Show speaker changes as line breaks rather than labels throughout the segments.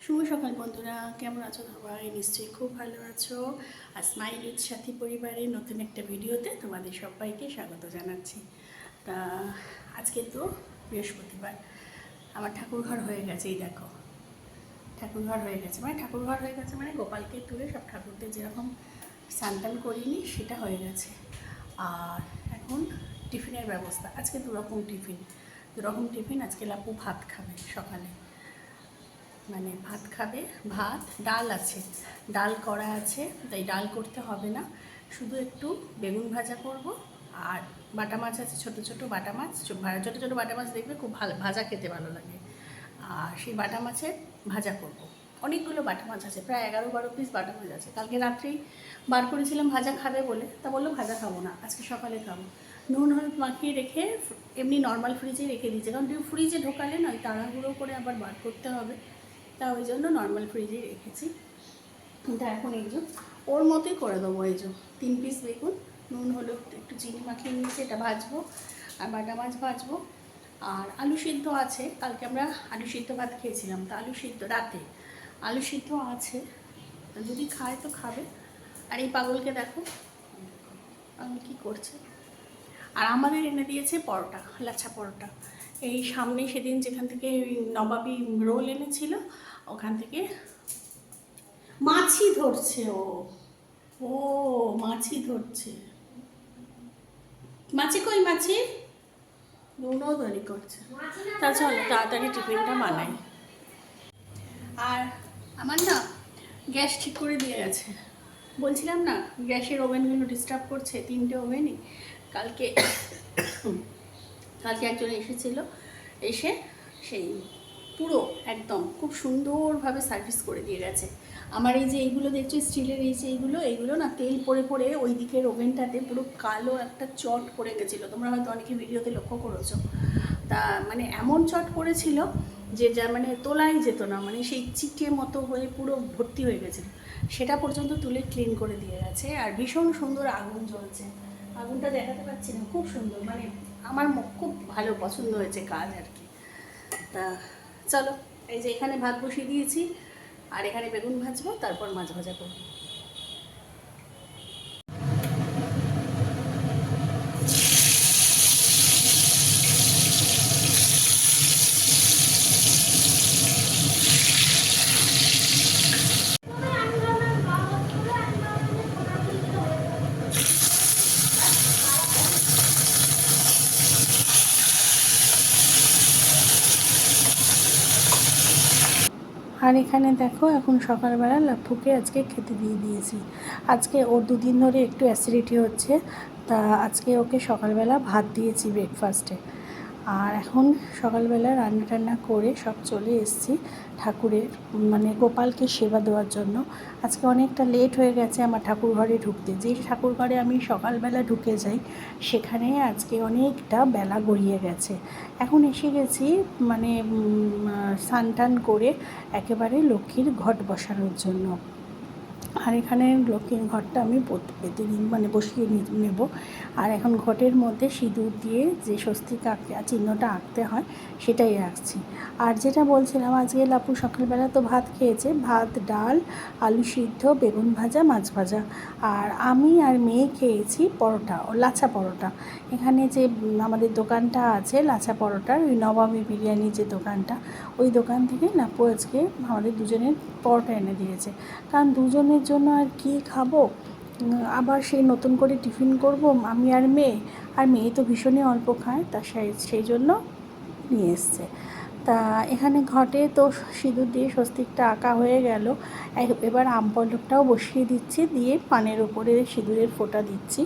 শুভ সকাল বন্ধুরা, কেমন আছো সবাই? নিশ্চয়ই খুব ভালো আছো। আর স্মাইল উইথ সাথী পরিবারের নতুন একটা ভিডিওতে তোমাদের সবাইকে স্বাগত জানাচ্ছি। তা আজকে তো বৃহস্পতিবার, আমার ঠাকুরঘর হয়ে গেছে। এই দেখো, ঠাকুরঘর হয়ে গেছে মানে গোপালকে তুলে সব ঠাকুরদের যেরকম স্নান করিনি সেটা হয়ে গেছে। আর এখন টিফিনের ব্যবস্থা, আজকে দুরকম টিফিন। আজকে লাপু ভাত খাবে সকালে, মানে ভাত খাবে, ভাত ডাল আছে, ডাল করা আছে, তাই ডাল করতে হবে না, শুধু একটু বেগুন ভাজা করব। আর বাটা মাছ আছে, ছোটো ছোটো বাটা মাছ, ছোটো ছোটো বাটা মাছ দেখবে খুব ভালো, ভাজা খেতে ভালো লাগে। আর সেই বাটা মাছের ভাজা করব। অনেকগুলো বাটা মাছ আছে, প্রায় 11-12 পিস বাটা মাছ আছে। কালকে রাত্রেই বার করেছিলাম ভাজা খাবে বলে, তা বললো ভাজা খাবো না, আজকে সকালে খাবো। নুন হলুদ মাখিয়ে রেখে এমনি নর্মাল ফ্রিজে রেখে দিয়েছে, কারণ ফ্রিজে ঢোকালে নয় তাড়াহুড়ো করে আবার বার করতে হবে, তা ওই জন্য নর্মাল ফ্রিজে রেখেছি। তা এখন এই যে ওর মতোই করে দেবো। এই যে 3 পিস বেগুন, নুন হলুদ একটু চিনি মাখিয়ে নিয়েছি, এটা ভাজবো। আর বাটা মাছ ভাজবো। আর আলু সিদ্ধ আছে, কালকে আমরা আলু সিদ্ধ ভাত খেয়েছিলাম, তা আলু সিদ্ধ রাতে আলু সিদ্ধ আছে, যদি খায় তো খাবে। আর এই পাগলকে দেখো, পাগল কী করছে। আর আমাদের এনে দিয়েছে পরোটা, লাচ্ছা পরোটা। এই সামনে সেদিন যেখান থেকে নবাবী রোল এনেছিল, ওখান থেকে। মাছি ধরছে ও, ও মাছি ধরছে। মাছি কই মাছি? দৌড়ি করছে। তা চলো তাড়াতাড়ি টিফিনটা বানাই। আর আমার না গ্যাস ঠিক করে দিয়ে গেছে, বলছিলাম না গ্যাসের ওভেনগুলো ডিস্টার্ব করছে, 3টে ওভেনই। কালকে কালকে একজন এসেছিল, এসে সেই পুরো একদম খুব সুন্দরভাবে সার্ভিস করে দিয়ে গেছে। আমার এই যে এইগুলো দেখছো স্টিলের, এই যে এইগুলো না তেল পড়ে পড়ে ওই দিকের ওভেনটাতে পুরো কালো একটা চট পড়ে গেছিলো, তোমরা হয়তো অনেকে ভিডিওতে লক্ষ্য করেছো। তা মানে এমন চট পড়েছিল যে যা মানে তোলাই যেত না, মানে সেই চিটে মতো হয়ে পুরো ভর্তি হয়ে গেছিলো। সেটা পর্যন্ত তুলে ক্লিন করে দিয়ে গেছে। আর ভীষণ সুন্দর আগুন জ্বলছে, আগুনটা দেখাতে পাচ্ছি না, খুব সুন্দর, মানে আমার খুব ভালো পছন্দ হয়েছে কাজ আর কি। তা চলো, এই যে এখানে ভাত বসিয়ে দিয়েছি, আর এখানে বেগুন ভাজবো, তারপর মাছ ভাজা করবো। আর এখানে দেখো, এখন সকালবেলা লাফুকে আজকে খেতে দিয়ে দিয়েছি। আজকে ওর 2 দিন ধরে একটু অ্যাসিডিটি হচ্ছে, তা আজকে ওকে সকালবেলা ভাত দিয়েছি ব্রেকফাস্টে। আর এখন সকালবেলা রান্না টান্না করে সব চলে এসেছি ঠাকুরের, মানে গোপালকে সেবা দেওয়ার জন্য। আজকে অনেকটা লেট হয়ে গেছে আমার ঠাকুর ঘরে ঢুকতে, যে ঠাকুর ঘরে আমি সকালবেলা ঢুকে যাই সেখানে আজকে অনেকটা বেলা গড়িয়ে গেছে। এখন এসে গেছি মানে স্নান টান করে একেবারে লক্ষ্মীর ঘট বসানোর জন্য। আর এখানে লক্ষ্মীর ঘরটা আমি প্রতিদিন মানে বসিয়ে নেব। আর এখন ঘটের মধ্যে সিঁদুর দিয়ে যে স্বস্তিক চিহ্নটা আঁকতে হয় সেটাই আঁকছি। আর যেটা বলছিলাম, আজকে লাপু সকালবেলা তো ভাত খেয়েছে, ভাত ডাল আলু সিদ্ধ বেগুন ভাজা মাছ ভাজা। আর আমি আর মেয়ে খেয়েছি পরোটা, ও লাচ্ছা পরোটা। এখানে যে আমাদের দোকানটা আছে লাচ্ছা পরোটার, ওই নবাবী বিরিয়ানির যে দোকানটা, ওই দোকান থেকে লাপু আজকে আমাদের দুজনের পরোটা এনে দিয়েছে। কারণ দুজনের জন্য আর কি খাবো, আবার সেই নতুন করে টিফিন করব আমি আর মেয়ে তো ভীষণই অল্প খায়, তা সেই জন্য নিয়ে এসছে। তা এখানে ঘটে তো সিঁদুর দিয়ে স্বস্তিকটা আঁকা হয়ে গেল। এবার আম পল্লবটাও বসিয়ে দিচ্ছি, দিয়ে পানের ওপরে সিঁদুরের ফোঁটা দিচ্ছি।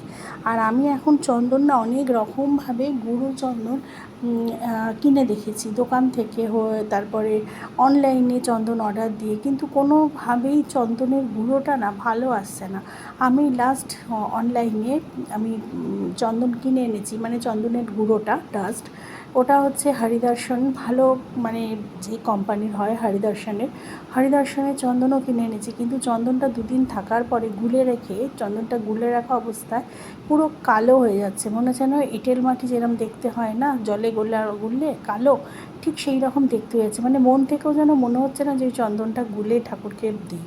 আর আমি এখন চন্দন না অনেক রকমভাবে গুঁড়ো চন্দন কিনে দেখেছি দোকান থেকে, তারপরে অনলাইনে চন্দন অর্ডার দিয়ে, কিন্তু কোনোভাবেই চন্দনের গুঁড়োটা না ভালো আসছে না। আমি লাস্ট অনলাইনে আমি চন্দন কিনে এনেছি, মানে চন্দনের গুঁড়োটা ডাস্ট, ওটা হচ্ছে হরিদর্শন, ভালো মানে যে কোম্পানির হয় হরিদর্শনের চন্দনও কিনে এনেছি। কিন্তু চন্দনটা 2 দিন থাকার পরে চন্দনটা গুলে রাখা অবস্থায় পুরো কালো হয়ে যাচ্ছে, মনে হচ্ছে যেন এঁটেল মাটি যেরকম দেখতে হয় না জলে গুললে কালো, ঠিক সেই রকম দেখতে হয়েছে, মানে মন থেকেও যেন মনে হচ্ছে না যে ওই চন্দনটা গুলে ঠাকুরকে দিই।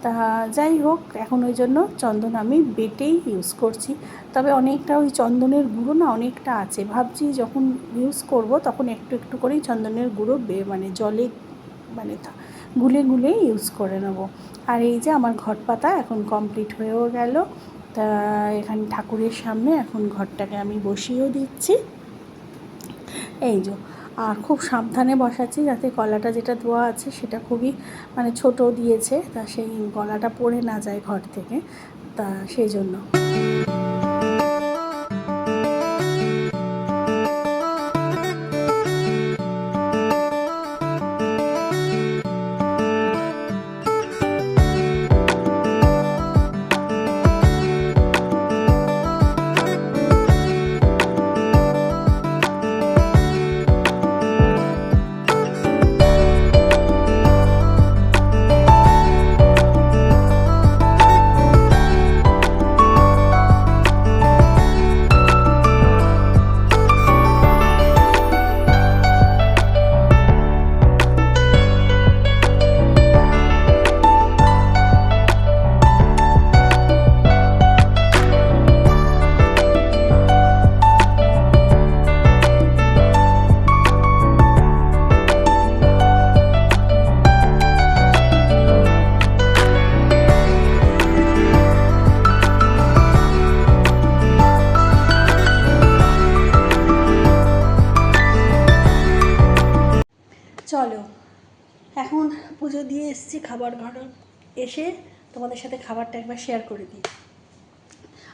তা যাই হোক, এখন ওই জন্য চন্দন আমি বেটেই ইউজ করছি। তবে অনেকটা ওই চন্দনের গুঁড়ো না অনেকটা আছে, ভাবছি যখন ইউজ করব তখন একটু একটু করেই চন্দনের গুঁড়ো মানে জলে মানে গুলে গুলে ইউজ করে নেব। আর এই যে আমার ঘট পাতা এখন কমপ্লিট হয়েও গেল। তা এখানে ঠাকুরের সামনে এখন ঘরটাকে আমি বসিয়েও দিচ্ছি, এই যে। আর খুব সাবধানে বসাচ্ছি যাতে গলাটা যেটা ধোয়া আছে সেটা খুবই মানে ছোট দিয়েছে, তা সেই গলাটা পড়ে না যায় ঘর থেকে, তা সেই জন্য। চলো এখন পুজো দিয়ে এসেছি, খাবার ঘরে এসে তোমাদের সাথে খাবারটা একবার শেয়ার করে দিই।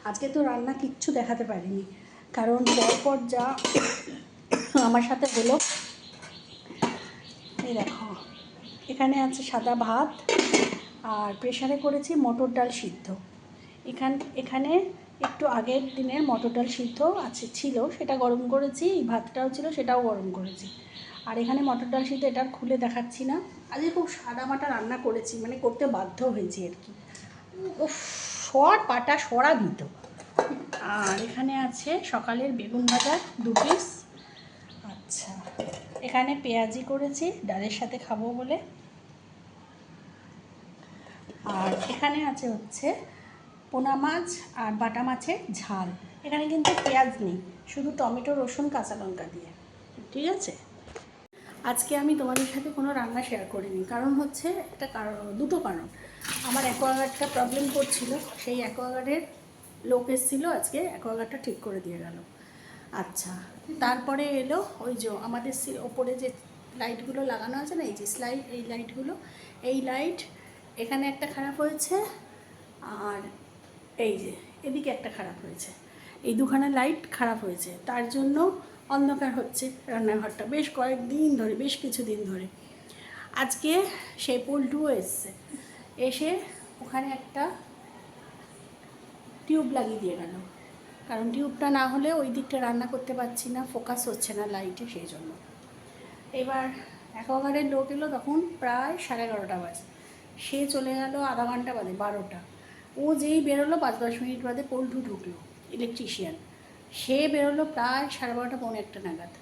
আজকে তো রান্না কিচ্ছু দেখাতে পারিনি, কারণ পরপর যা আমার সাথে হলো। এই দেখো, এখানে আছে সাদা ভাত, আর প্রেশারে করেছি মটর ডাল সিদ্ধ। এখানে একটু আগের দিনের মটর ডাল সিদ্ধ ছিল, সেটা গরম করেছি। এই ভাতটাও ছিল, সেটাও গরম করেছি। আর এখানে মটর ডাল সিদ্ধ, এটা খুলে দেখাচ্ছি না। আজকে খুব সাদামাটা রান্না করেছি, মানে করতে বাধ্য হয়েছি আর কি। ও পাটা সরাবিত। আর এখানে আছে সকালের বেগুন ভাজা 2 পিস। আচ্ছা, এখানে পেঁয়াজি করেছি ডালের সাথে খাবো বলে। আর এখানে আছে হচ্ছে পোনা মাছ আর বাটা মাছের ঝাল। এখানে কিন্তু পেঁয়াজ নেই, শুধু টমেটো, রসুন, কাঁচা লঙ্কা দিয়ে। ঠিক আছে, আজকে আমি তোমাদের সাথে কোনো রান্না শেয়ার করিনি, কারণ হচ্ছে দুটো কারণ। আমার অ্যাকোয়াগার্ডটা প্রবলেম করছিল, সেই অ্যাকোয়াগার্ডের লোক এসেছিলো, আজকে অ্যাকোয়াগার্ডটা ঠিক করে দিয়ে গেল। আচ্ছা, তারপরে এলো ওই যে আমাদের ওপরে যে লাইটগুলো লাগানো আছে না, এই যে এই লাইটগুলো, এই লাইট এখানে একটা খারাপ হয়েছে, আর এই যে এদিকে একটা খারাপ হয়েছে। এই দুখানা লাইট খারাপ হয়েছে, তার জন্য অন্ধকার হচ্ছে রান্নাঘরটা বেশ কয়েকদিন ধরে, বেশ কিছুদিন ধরে। আজকে সেই পল্টুও এসছে, এসে ওখানে একটা টিউব লাগিয়ে দিয়ে গেল, কারণ টিউবটা না হলে ওই দিকটা রান্না করতে পারছি না, ফোকাস হচ্ছে না লাইটে, সেই জন্য। এবার অ্যাকোয়াগার্ডের লোক এলো তখন প্রায় 11:30 বাজে, সে চলে গেল আধা ঘন্টা বাদে 12টা। ও যেই বেরোলো 5-10 মিনিট বাদে পল্টু ঢুকলো, ইলেকট্রিশিয়ান। সে বেরোলো প্রায় 12:30 পৌনে 1 নাগাদ।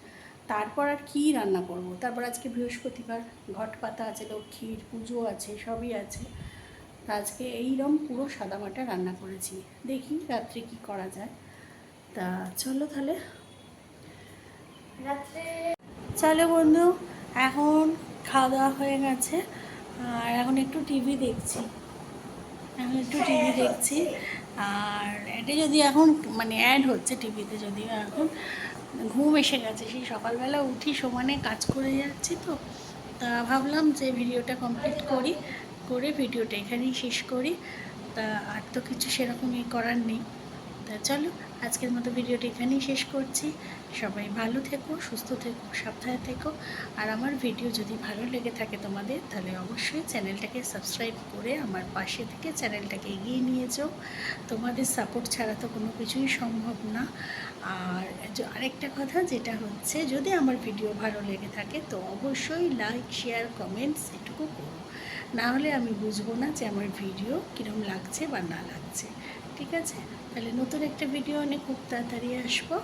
তারপর আর কী রান্না করব? তারপর আজকে বৃহস্পতিবার, ঘট পাতা আছে, লক্ষ্মীর পুজো আছে, সবই আছে। আজকে এইরকম পুরো সাদামাটা রান্না করেছি, দেখি রাত্রে কি করা যায়। তা চলো তাহলে রাত্রে। চলো বন্ধু, এখন খাওয়া দাওয়া হয়ে গেছে, আর এখন একটু টিভি দেখছি। আর এটা যদি এখন মানে অ্যাড হচ্ছে টিভিতে, যদিও এখন ঘুম এসে গেছে, সেই সকালবেলা উঠি সমানে কাজ করে যাচ্ছি তো। তা ভাবলাম যে ভিডিওটা কমপ্লিট করে ভিডিওটা এখানেই শেষ করি। তা আর তো কিছু সেরকমই করার নেই। তা চলো, আজকের মতো ভিডিওটা এখানেই শেষ করছি। সবাই ভালো থেকো, সুস্থ থেকো, সাবধানে থেকো। আর আমার ভিডিও যদি ভালো লেগে থাকে তোমাদের, তাহলে অবশ্যই চ্যানেলটাকে সাবস্ক্রাইব করে আমার পাশে থেকে চ্যানেলটাকে এগিয়ে নিয়ে যাও। তোমাদের সাপোর্ট ছাড়া তো কোনো কিছুই সম্ভব না। আর আরেকটা কথা যেটা হচ্ছে, যদি আমার ভিডিও ভালো লেগে থাকে তো অবশ্যই লাইক, শেয়ার, কমেন্টস এটুকু করো, না হলে আমি বুঝবো না যে আমার ভিডিও কীরকম লাগছে বা না লাগছে। ঠিক আছে, তাহলে নতুন একটা ভিডিও অনেক খুব তাড়াতাড়ি আসবো।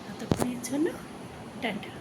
ততক্ষণের জন্য টাটা।